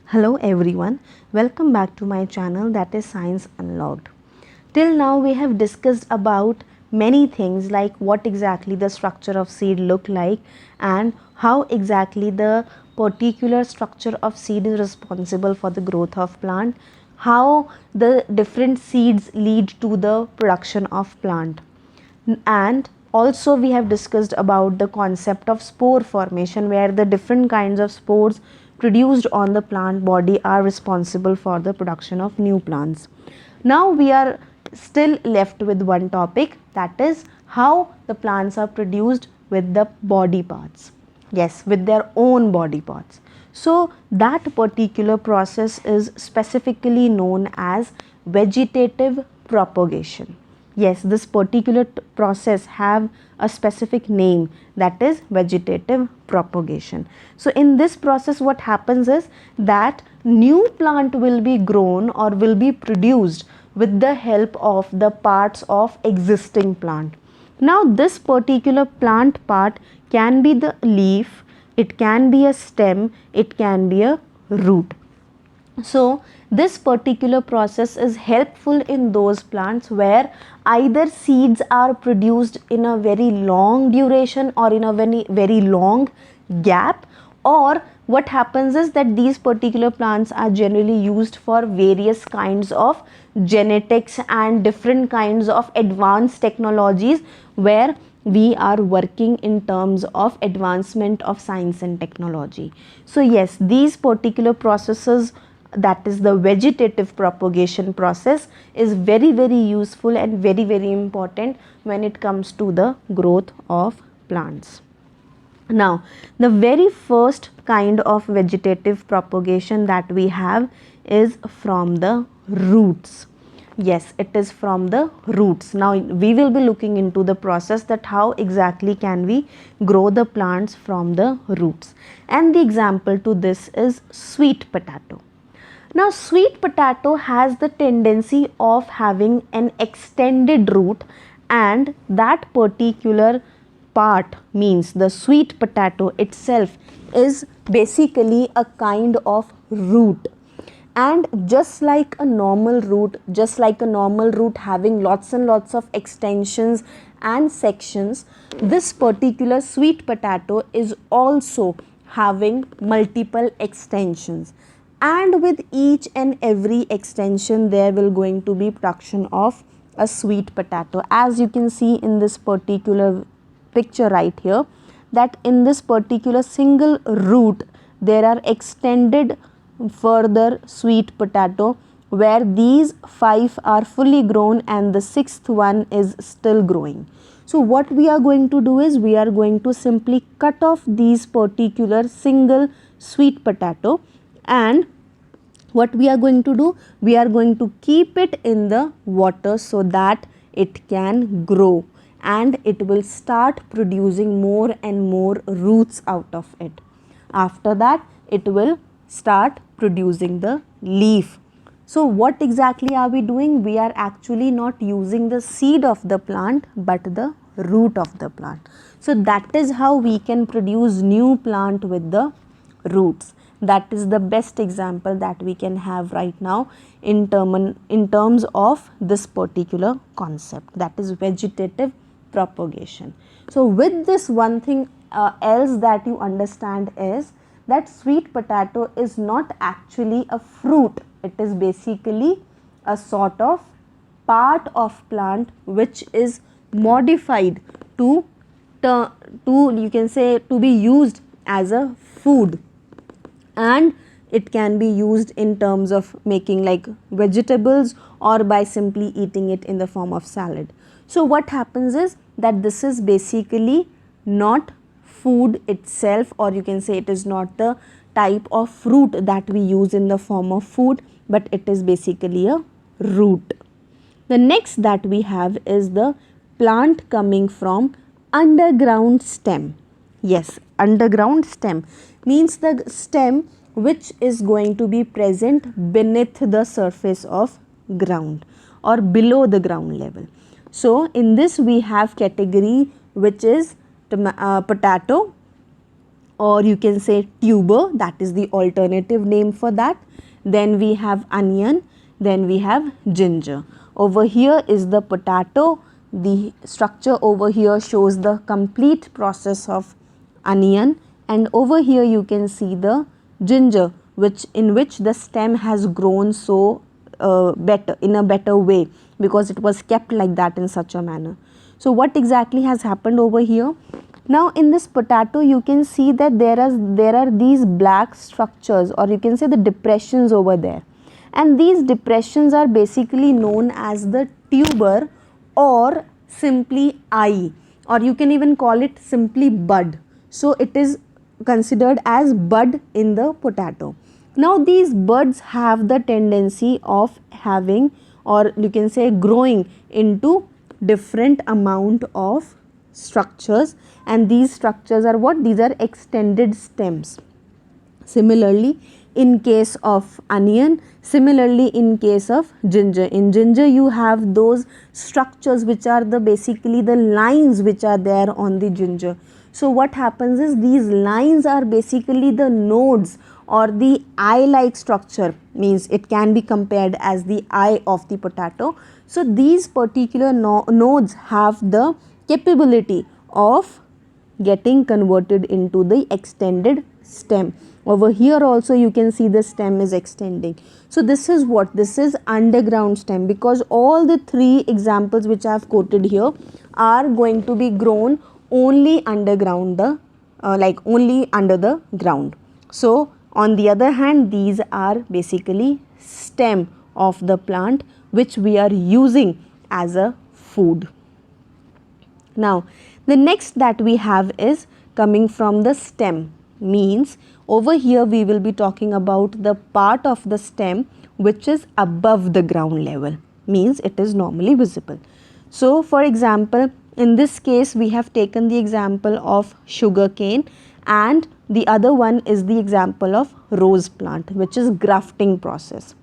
Hello everyone, welcome back to my channel that is Science Unlocked. Till now we have discussed about many things like what exactly the structure of seed look like and how exactly the particular structure of seed is responsible for the growth of plant, how the different seeds lead to the production of plant, and also we have discussed about the concept of spore formation where the different kinds of spores produced on the plant body are responsible for the production of new plants. Now we are still left with one topic, that is how the plants are produced with the body parts. Yes, with their own body parts. So that particular process is specifically known as vegetative propagation. Yes, this particular process have a specific name, that is vegetative propagation. So in this process what happens is that new plant will be grown or will be produced with the help of the parts of existing plant. Now this particular plant part can be the leaf, it can be a stem, it can be a root. So this particular process is helpful in those plants where either seeds are produced in a very long duration or in a very long gap, or what happens is that these particular plants are generally used for various kinds of genetics and different kinds of advanced technologies where we are working in terms of advancement of science and technology. So yes, these particular processes, that is the vegetative propagation process, is very useful and very important when it comes to the growth of plants. Now the very first kind of vegetative propagation that we have is from the roots. Yes, it is from the roots. Now we will be looking into the process that how exactly can we grow the plants from the roots, and the example to this is sweet potato. Now sweet potato has the tendency of having an extended root, and that particular part means the sweet potato itself is basically a kind of root. And just like a normal root having lots and lots of extensions and sections, this particular sweet potato is also having multiple extensions, and with each and every extension there will going to be production of a sweet potato. As you can see in this particular picture right here, that in this particular single root there are extended further sweet potato where these 5 are fully grown and the 6th one is still growing. So what we are going to do is we are going to simply cut off these particular single sweet potato, and what we are going to do, we are going to keep it in the water so that it can grow and it will start producing more and more roots out of it. After that it will start producing the leaf. So what exactly are we doing? We are actually not using the seed of the plant but the root of the plant. So that is how we can produce new plant with the roots. That is the best example that we can have right now in terms of this particular concept, that is vegetative propagation. So with this, one thing else that you understand is that sweet potato is not actually a fruit, it is basically a sort of part of plant which is modified to you can say to be used as a food, and it can be used in terms of making like vegetables or by simply eating it in the form of salad. So what happens is that this is basically not food itself, or you can say it is not the type of fruit that we use in the form of food, but it is basically a root. The next that we have is the plant coming from underground stem. Yes, underground stem means the stem which is going to be present beneath the surface of ground or below the ground level. So in this we have category which is potato, or you can say tuber, that is the alternative name for that. Then we have onion, then we have ginger. Over here is the potato. The structure over here shows the complete process of onion, and over here you can see the ginger, which in which the stem has grown so better, in a better way, because it was kept like that in such a manner. So what exactly has happened over here? Now in this potato you can see that there are these black structures, or you can say the depressions over there, and these depressions are basically known as the tuber, or simply eye, or you can even call it simply bud. So it is considered as bud in the potato. Now these buds have the tendency of having, or you can say growing into different amount of structures, and these structures are what? These are extended stems. Similarly in case of onion, similarly in case of ginger, in ginger you have those structures which are the basically the lines which are there on the ginger. So what happens is these lines are basically the nodes, or the eye like structure, means it can be compared as the eye of the potato. So these particular nodes have the capability of getting converted into the extended stem. Over here also you can see the stem is extending. So this is what? This is underground stem, because all the three examples which I have quoted here are going to be grown only underground, only under the ground. So on the other hand, these are basically stem of the plant which we are using as a food. Now the next that we have is coming from the stem, means over here we will be talking about the part of the stem which is above the ground level, means it is normally visible. So for example, in this case we have taken the example of sugar cane, and the other one is the example of rose plant, which is grafting process.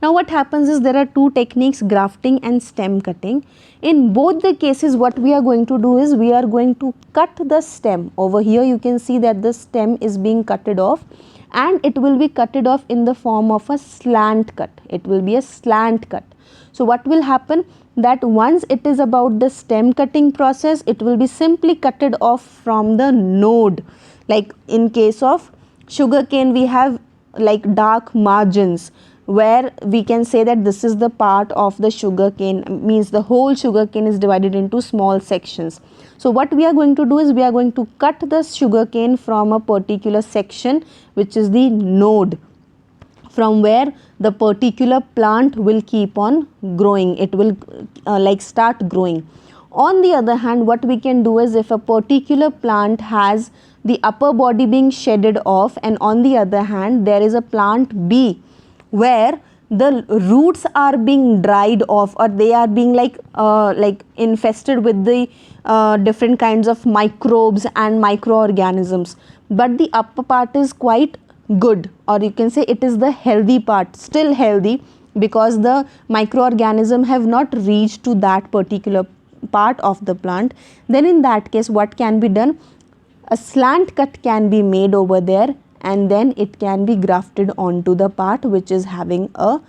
Now what happens is there are two techniques, grafting and stem cutting. In both the cases what we are going to do is we are going to cut the stem. Over here you can see that the stem is being cutted off, and it will be cutted off in the form of a slant cut. It will be a slant cut. So what will happen, that once it is about the stem cutting process, it will be simply cutted off from the node. Like in case of sugarcane we have like dark margins, where we can say that this is the part of the sugarcane, means the whole sugarcane is divided into small sections. So what we are going to do is we are going to cut the sugarcane from a particular section, which is the node, from where the particular plant will keep on growing. It will start growing. On the other hand, what we can do is if a particular plant has the upper body being shedded off, and on the other hand there is a plant B where the roots are being dried off, or they are being infested with the different kinds of microbes and microorganisms, but the upper part is quite good, or you can say it is the healthy part, still healthy, because the microorganism have not reached to that particular part of the plant. Then in that case what can be done, a slant cut can be made over there, and then it can be grafted onto the part which is having a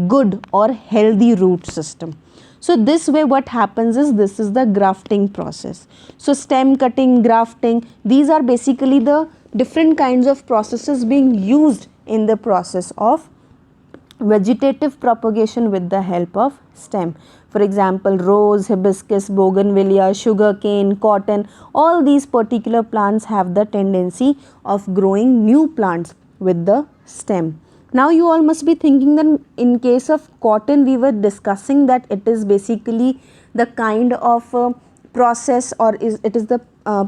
good or healthy root system. So this way what happens is, this is the grafting process. So stem cutting, grafting, these are basically the different kinds of processes being used in the process of vegetative propagation with the help of stem. For example, rose, hibiscus, bougainvillea, sugarcane, cotton, all these particular plants have the tendency of growing new plants with the stem. Now you all must be thinking that in case of cotton we were discussing that it is basically the kind of process, or it is the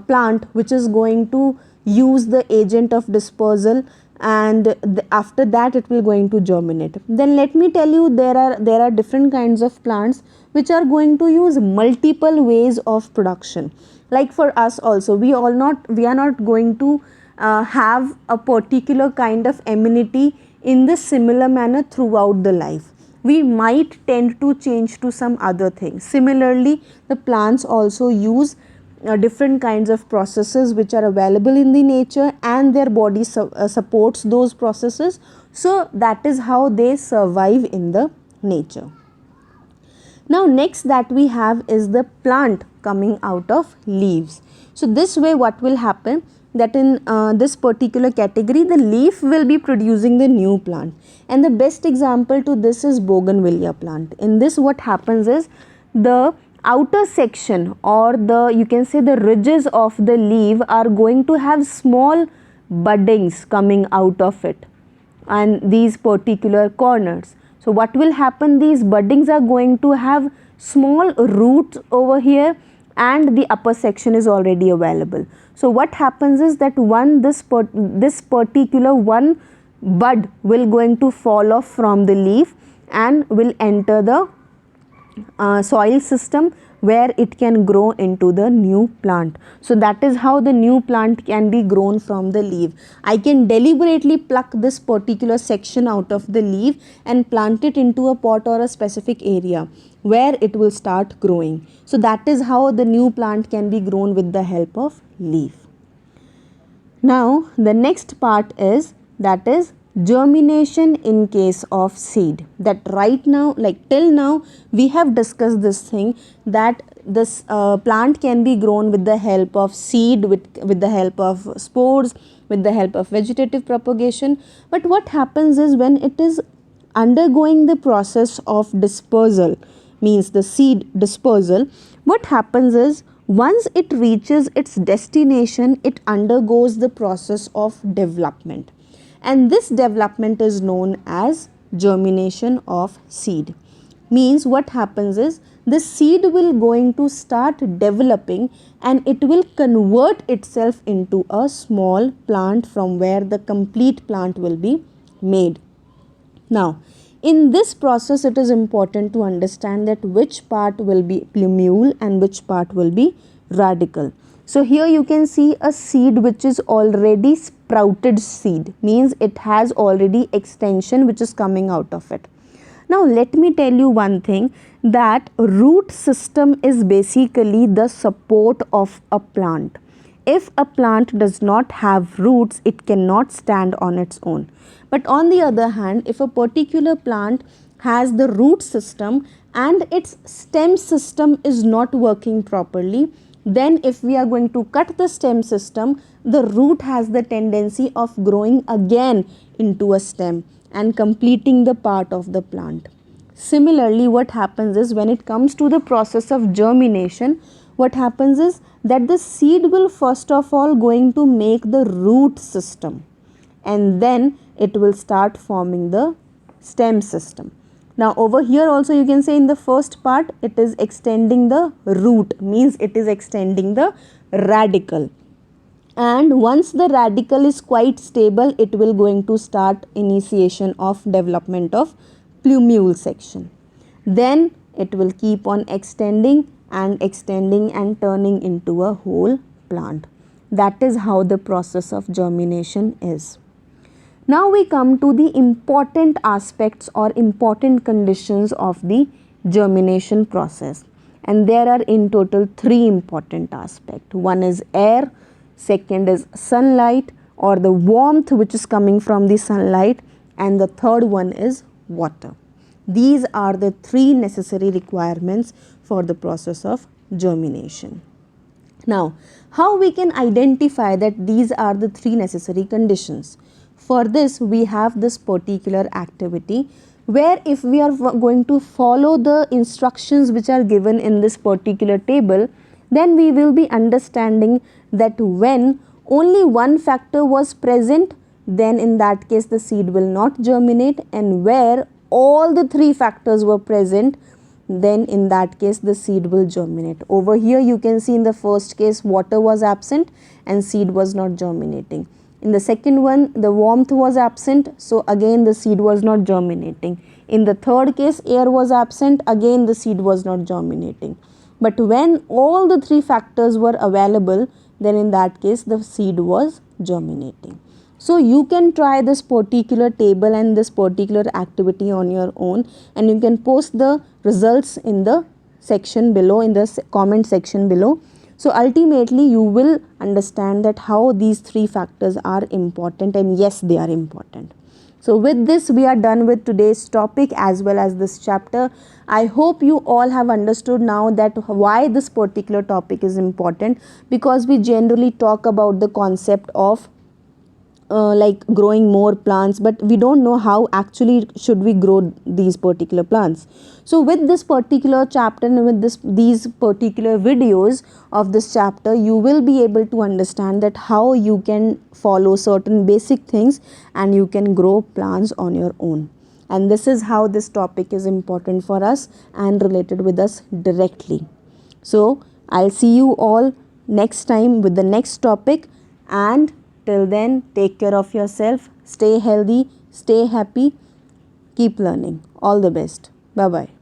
plant which is going to use the agent of dispersal, and after that it will going to germinate. Then let me tell you, there are different kinds of plants which are going to use multiple ways of production. Like for us also, we are not going to have a particular kind of amenity in the similar manner throughout the life. We might tend to change to some other things. Similarly, the plants also use different kinds of processes which are available in the nature, and their body supports those processes. So that is how they survive in the nature. Now next that we have is the plant coming out of leaves. So this way what will happen, that in this particular category the leaf will be producing the new plant, and the best example to this is bougainvillea plant. In this what happens is the outer section, or the, you can say, the ridges of the leaf are going to have small buddings coming out of it, and these particular corners. So what will happen, these buddings are going to have small roots over here, and the upper section is already available. So what happens is that this particular one bud will going to fall off from the leaf and will enter the soil system, where it can grow into the new plant. So that is how the new plant can be grown from the leaf. I can deliberately pluck this particular section out of the leaf and plant it into a pot or a specific area where it will start growing. So that is how the new plant can be grown with the help of leaf. Now the next part is, that is germination in case of seed. That right now, like till now we have discussed this thing, that this plant can be grown with the help of seed, with the help of spores, with the help of vegetative propagation. But what happens is, when it is undergoing the process of dispersal, means the seed dispersal, what happens is, once it reaches its destination, it undergoes the process of development, and this development is known as germination of seed. Means what happens is, the seed will going to start developing, and it will convert itself into a small plant from where the complete plant will be made. Now in this process it is important to understand that which part will be plumule and which part will be radicle. So here you can see a seed which is already sprouted seed, means it has already extension which is coming out of it. Now let me tell you one thing, that root system is basically the support of a plant. If a plant does not have roots, it cannot stand on its own. But on the other hand, if a particular plant has the root system and its stem system is not working properly, then if we are going to cut the stem system, the root has the tendency of growing again into a stem and completing the part of the plant. Similarly, what happens is, when it comes to the process of germination, what happens is that the seed will first of all going to make the root system, and then it will start forming the stem system. Now over here also you can say, in the first part it is extending the root, means it is extending the radicle, and once the radicle is quite stable, it will going to start initiation of development of plumule section. Then it will keep on extending and turning into a whole plant. That is how the process of germination is. Now we come to the important aspects or important conditions of the germination process, and there are in total 3 important aspects. One is air, second is sunlight or the warmth which is coming from the sunlight, and the third one is water. These are the 3 necessary requirements for the process of germination. Now, how we can identify that these are the 3 necessary conditions? For this, we have this particular activity where if we are going to follow the instructions which are given in this particular table, then we will be understanding that when only one factor was present, then in that case the seed will not germinate, and where all the 3 factors were present, then in that case the seed will germinate. Over here you can see in the first case water was absent and seed was not germinating. In the second one the warmth was absent, so again the seed was not germinating. In the third case air was absent, again the seed was not germinating. But when all the 3 factors were available, then in that case the seed was germinating. So you can try this particular table and this particular activity on your own, and you can post the results in the section below, in the comment section below. So ultimately you will understand that how these three factors are important, and yes, they are important. So with this, we are done with today's topic as well as this chapter. I hope you all have understood now that why this particular topic is important, because we generally talk about the concept of like growing more plants, but we don't know how actually should we grow these particular plants. So with this particular chapter and with these particular videos of this chapter, you will be able to understand that how you can follow certain basic things and you can grow plants on your own. And this is how this topic is important for us and related with us directly. So I'll see you all next time with the next topic, and till then, take care of yourself, stay healthy, stay happy, keep learning. All the best. Bye bye.